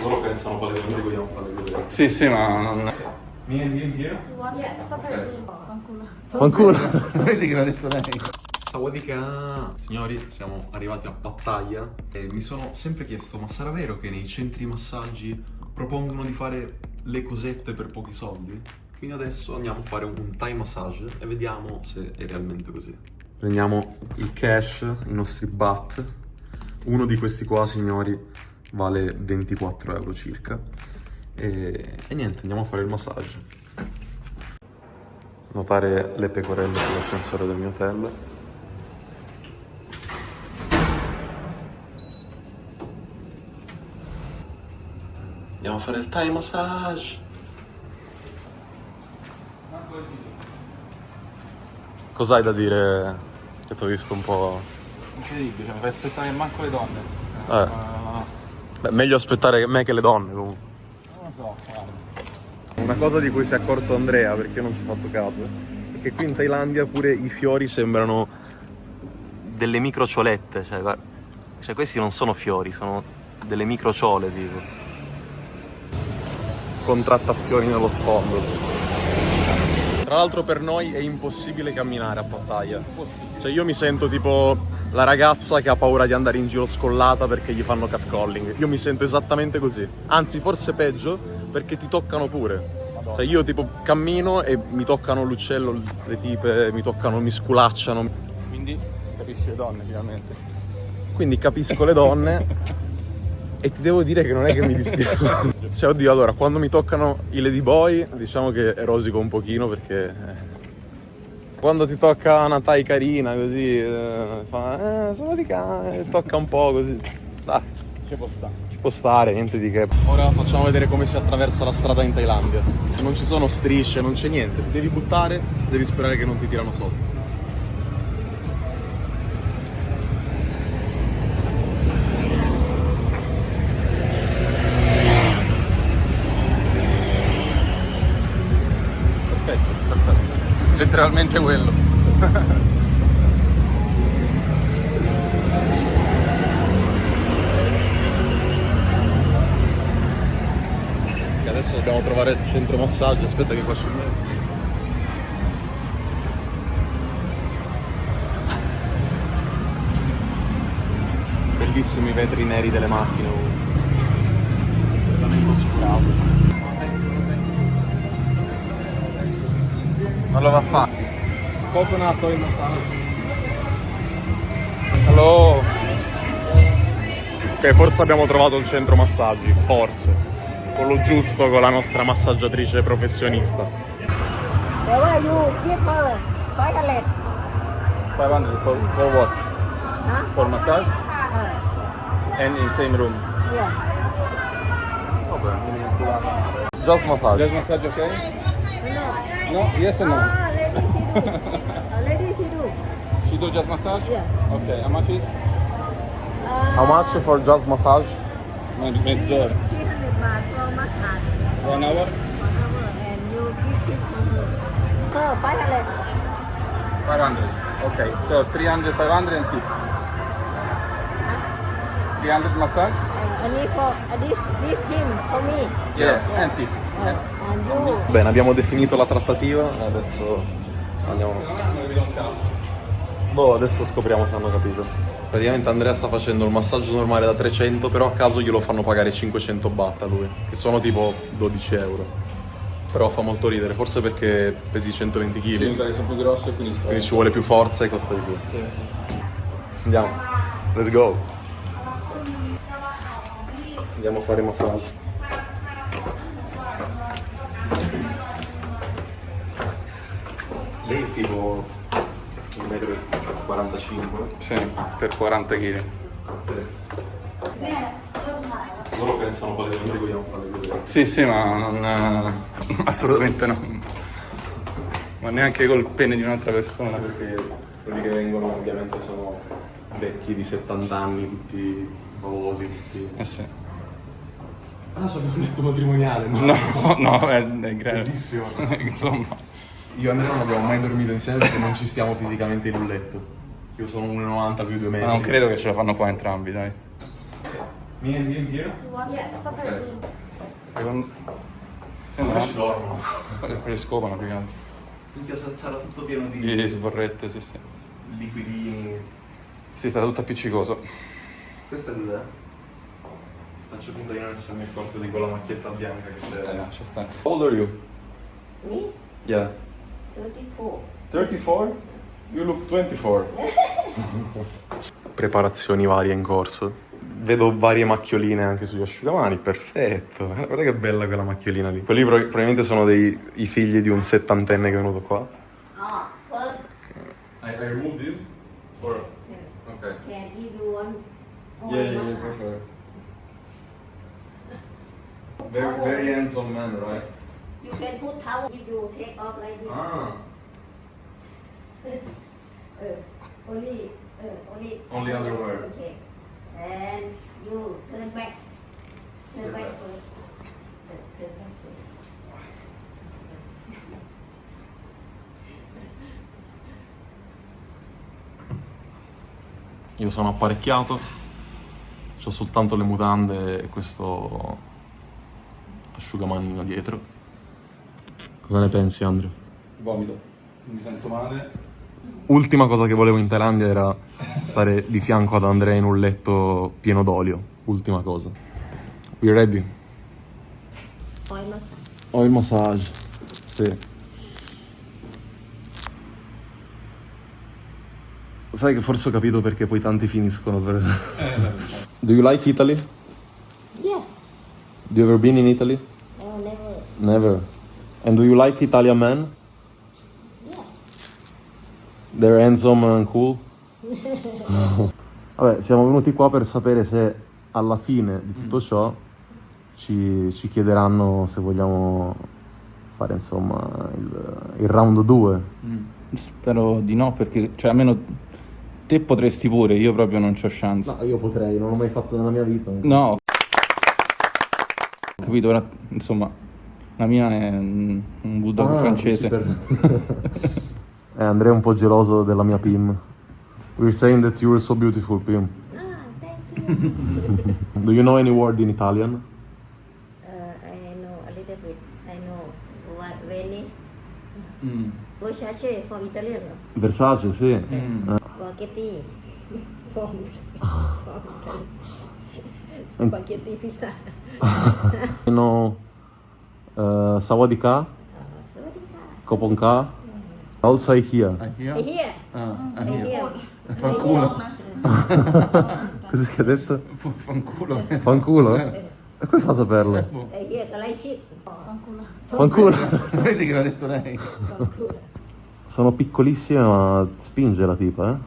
Loro pensano palesemente che vogliamo fare così. Sì, sì, ma non... Vieni here. Fanculo. Vedi che l'ha detto lei. Sawadika! Signori, siamo arrivati a Pattaya e mi sono sempre chiesto, ma sarà vero che nei centri massaggi propongono di fare le cosette per pochi soldi? Quindi adesso andiamo a fare un Thai massage e vediamo se è realmente così. Prendiamo il cash, i nostri baht. Uno di questi qua, signori, vale 24 euro circa. E niente, andiamo a fare il massaggio. Notare le pecorelle sull'ascensore del mio hotel. Andiamo a fare il Thai massage. Cos'hai da dire? Che ti ho visto un po'... Incredibile, fai aspettare manco le donne. Beh, meglio aspettare me che le donne comunque. Non lo so, guarda. Una cosa di cui si è accorto Andrea, perché io non ci ho fatto caso, è che qui in Thailandia pure i fiori sembrano delle microciolette, cioè, guarda, cioè questi non sono fiori, sono delle microciole tipo. Contrattazioni nello sfondo. Tra l'altro per noi è impossibile camminare a Pattaya. Cioè io mi sento tipo la ragazza che ha paura di andare in giro scollata perché gli fanno catcalling. Io mi sento esattamente così. Anzi, forse peggio perché ti toccano pure. Cioè io tipo cammino e mi toccano l'uccello, le tipe, mi toccano, mi sculacciano. Quindi capisci le donne finalmente. Quindi capisco le donne e ti devo dire che non è che mi dispiace. Cioè oddio, allora quando mi toccano i ladyboy diciamo che rosico un pochino perché quando ti tocca una Thai carina così fa sono di cane, tocca un po' così, dai, Ci può stare. ci può stare, niente di che. Ora facciamo vedere come si attraversa la strada in Thailandia. Non ci sono strisce, non c'è niente, ti devi buttare, devi sperare che non ti tirano sotto. Letteralmente quello. Che adesso dobbiamo trovare il centro massaggio, aspetta che qua c'è il mezzo. Bellissimi i vetri neri delle macchine. Veramente oscurato. Non lo va a fare. Coconut oil massage. Hello. Ok, forse abbiamo trovato il centro massaggi, forse. Quello giusto con la nostra massaggiatrice professionista. Where are you? Give her 500. 500 for what? Huh? For massage? And in same room. Yeah. Just massage. Just massage, okay? No. No? Yes or no? Ladies, you do. She do just massage? Yeah. Okay, how much is? How much for just massage? Mezz'ora. 300 baht for massage 1 hour? 1 hour, and you give tip for her. 500. 500. Okay, so 300, 500 and tip. 300 massage? Only for this him for me. Yeah, and tip. And you. Bene, abbiamo definito la trattativa, adesso andiamo. Boh, adesso scopriamo se hanno capito. Praticamente Andrea sta facendo il massaggio normale da 300, però a caso glielo fanno pagare 500 baht a lui, che sono tipo 12 euro. Però fa molto ridere, forse perché pesi 120 kg, Mi sa che sono più grosso e quindi quindi ci vuole più forza e costa di più. Sì. Andiamo, let's go. Andiamo a fare massaggio. Lei è tipo 1,45 m. Sì, per 40 kg. Sì. Loro pensano palesemente che vogliamo fare così. Sì, sì, ma non... assolutamente no. Ma neanche col pene di un'altra persona. Perché quelli che vengono ovviamente sono vecchi di 70 anni, tutti famosi, tutti... Eh sì. Ah, sono un letto matrimoniale, no? No, è grave. Bellissimo. Insomma. Io e Andrea non abbiamo mai dormito insieme perché non ci stiamo fisicamente in un letto. Io sono 1,90 più 2 metri. Ma non credo che ce la fanno qua entrambi, dai. Me and him here? Secondo... Come ci dormono? Quelli scopano più che altro. Minchia, sarà tutto pieno di Di sborrette, sì. liquidini. Sì, sarà tutto appiccicoso. Questa cos'è? Faccio finta di non essermi accorto di quella macchietta bianca che c'era. Lascia stare. How old are you? Me? Yeah. 34. 34? You look 24. Preparazioni varie in corso. Vedo varie macchioline anche sugli asciugamani, perfetto. Guarda che bella quella macchiolina lì. Quelli probabilmente sono i figli di un settantenne che è venuto qua. Ah, first, I remove this? Or... Okay. can I give you one? perfect. Very handsome man, right? You can put towel if you take off like this. Ah. Only, Only underwear. Okay. And you turn back. Turn back first. Turn back first. Io sono apparecchiato, ho soltanto le mutande e questo asciugamanino dietro. Cosa ne pensi, Andrea? Vomito. Mi sento male. Ultima cosa che volevo in Thailandia era stare di fianco ad Andrea in un letto pieno d'olio. Ultima cosa. We ready? Oil massage. Oil massage. Sì. Sai che forse ho capito perché poi tanti finiscono per... Do you like Italy? Yeah. Do you ever been in Italy? No, never. Never. And do you like Italian men? Yeah. They're handsome and cool? Vabbè, siamo venuti qua per sapere se alla fine di tutto ciò ci chiederanno se vogliamo fare insomma il round 2. Spero di no, perché, cioè, almeno te potresti pure, io proprio non c'ho chance. No, io potrei, non l'ho mai fatto nella mia vita. No. Capito, ora, insomma, la mia è un bulldog francese. Andrea è un po' geloso della mia Pim. We're saying that you're so beautiful, Pim. Ah, thank you. Do you know any word in Italian? I know a little bit. I know what Venice. Mm. Versace from Italian. Versace, sì. Spaghetti from Italy. Spaghetti pizza. You know Sawadika, Koponka, also IKEA. Here. Here. Fanculo. Cosa che hai detto? Fanculo. Fanculo? E come fa a saperlo? Here, I like it. Fanculo. Vedi che l'ha detto lei? Sono piccolissime ma spinge la tipa,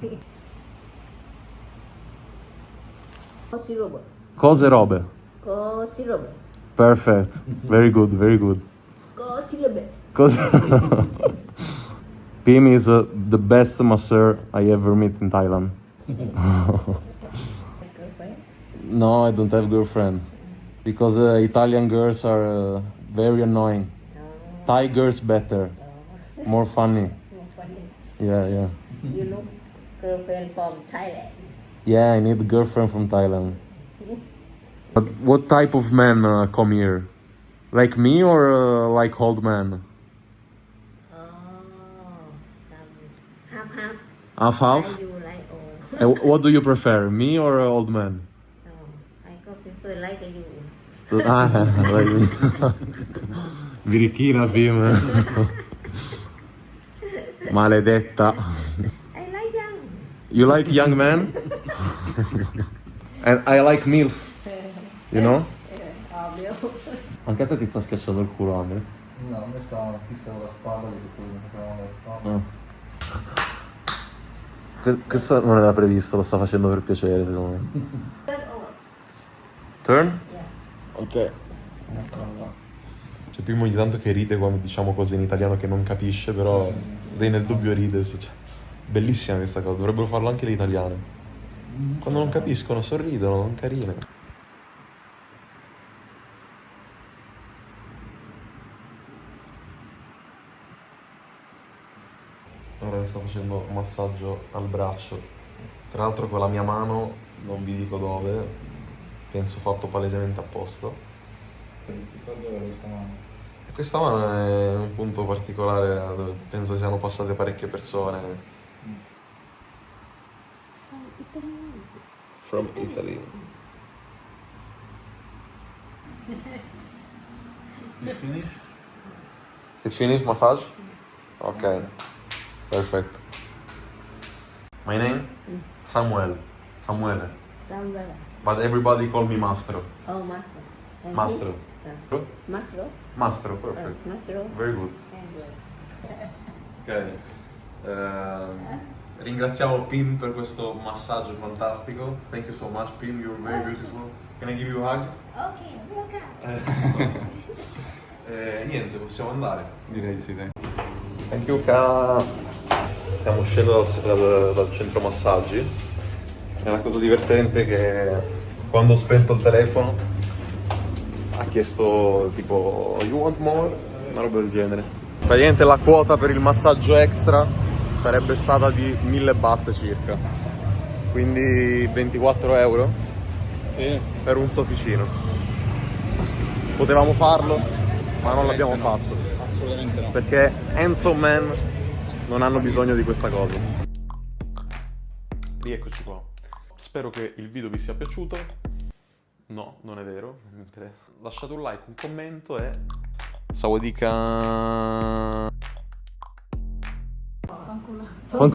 eh? Cosi roba. Cose e robe. Cosi roba. Perfect. Very good, very good. Cosi roba. Cose... Pim is the best masseur I ever met in Thailand. Girlfriend? No, I don't have girlfriend. Because Italian girls are very annoying. Thai girls better. More funny. More funny. Yeah, yeah. You look girlfriend from Thailand. Yeah, I need a girlfriend from Thailand. But what type of men come here? Like me or like old man? Oh, some half. Half half? I you like old. What do you prefer, me or old man? No, I go prefer like you. Like me. Birichina, Pim. Maledetta. I like young. You like young men? And I like MILF. You know? Ovvio. Anche a te ti sta schiacciando il culo, Andre? No, a me sta fissa con la spalla, che tutto quello che facevamo la spalla. Questo non era previsto, lo sta facendo per piacere, secondo me. Turn? Yeah. Ok. C'è Pim ogni tanto che ride quando diciamo cose in italiano che non capisce, però lei nel dubbio ride. Cioè, bellissima questa cosa, dovrebbero farlo anche le italiane. Quando non capiscono sorridono, sono carine. Ora le sto facendo un massaggio al braccio Tra l'altro con la mia mano, non vi dico dove, penso fatto palesemente apposta. E questa mano è un punto particolare dove penso siano passate parecchie persone. From Italy. You finished? It's finished massage? Ok, perfect. My name? Samuel. Samuele. Samuele. But everybody call me Mastro. Oh, Mastro. And Mastro. you? Mastro? Mastro, perfect. Mastro? Very good. And Ok. Ringraziamo Pim per questo massaggio fantastico. Thank you so much, Pim. You're very beautiful. Can I give you a hug? Okay, welcome. Niente, possiamo andare. Direi di sì, dai. Thank you, Ka. Stiamo uscendo dal centro massaggi. E la cosa divertente è che quando ho spento il telefono ha chiesto tipo you want more? Una roba del genere. Praticamente la quota per il massaggio extra sarebbe stata di 1000 baht circa. Quindi 24 euro Sì. per un sofficino. Potevamo farlo, ma non l'abbiamo No, fatto. Assolutamente no. Perché Enzo Man non hanno bisogno di questa cosa. Rieccoci qua. Spero che il video vi sia piaciuto. No, non è vero, non mi interessa. Lasciate un like, un commento e... Sawadika.